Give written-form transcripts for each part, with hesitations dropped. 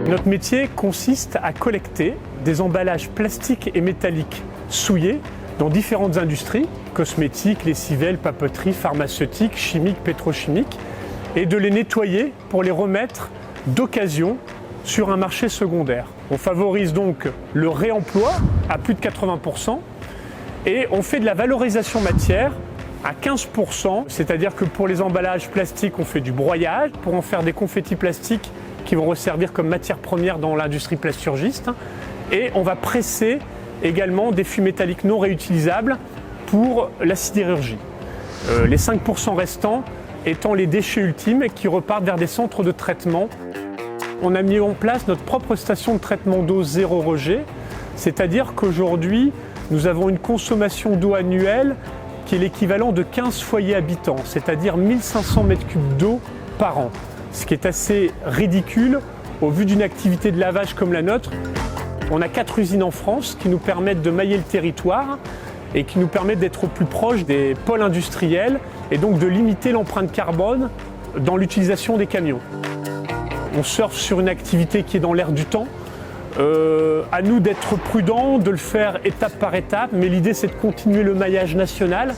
Notre métier consiste à collecter des emballages plastiques et métalliques souillés dans différentes industries, cosmétiques, lessivelles, papeterie, pharmaceutiques, chimiques, pétrochimiques, et de les nettoyer pour les remettre d'occasion sur un marché secondaire. On favorise donc le réemploi à plus de 80% et on fait de la valorisation matière à 15%, c'est-à-dire que pour les emballages plastiques, on fait du broyage pour en faire des confettis plastiques qui vont resservir comme matière première dans l'industrie plasturgiste. Et on va presser également des fûts métalliques non réutilisables pour la sidérurgie. Les 5% restants étant les déchets ultimes qui repartent vers des centres de traitement. On a mis en place notre propre station de traitement d'eau zéro rejet, c'est-à-dire qu'aujourd'hui, nous avons une consommation d'eau annuelle qui est l'équivalent de 15 foyers habitants, c'est-à-dire 1500 m3 d'eau par an, ce qui est assez ridicule au vu d'une activité de lavage comme la nôtre. On a 4 usines en France qui nous permettent de mailler le territoire et qui nous permettent d'être au plus proche des pôles industriels et donc de limiter l'empreinte carbone dans l'utilisation des camions. On surfe sur une activité qui est dans l'air du temps. À nous d'être prudents, de le faire étape par étape, mais l'idée c'est de continuer le maillage national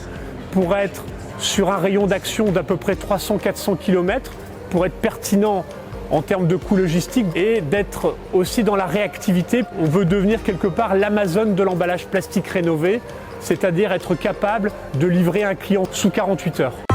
pour être sur un rayon d'action d'à peu près 300-400 km, pour être pertinent en termes de coûts logistiques et d'être aussi dans la réactivité. On veut devenir quelque part l'Amazon de l'emballage plastique rénové, c'est-à-dire être capable de livrer un client sous 48 heures.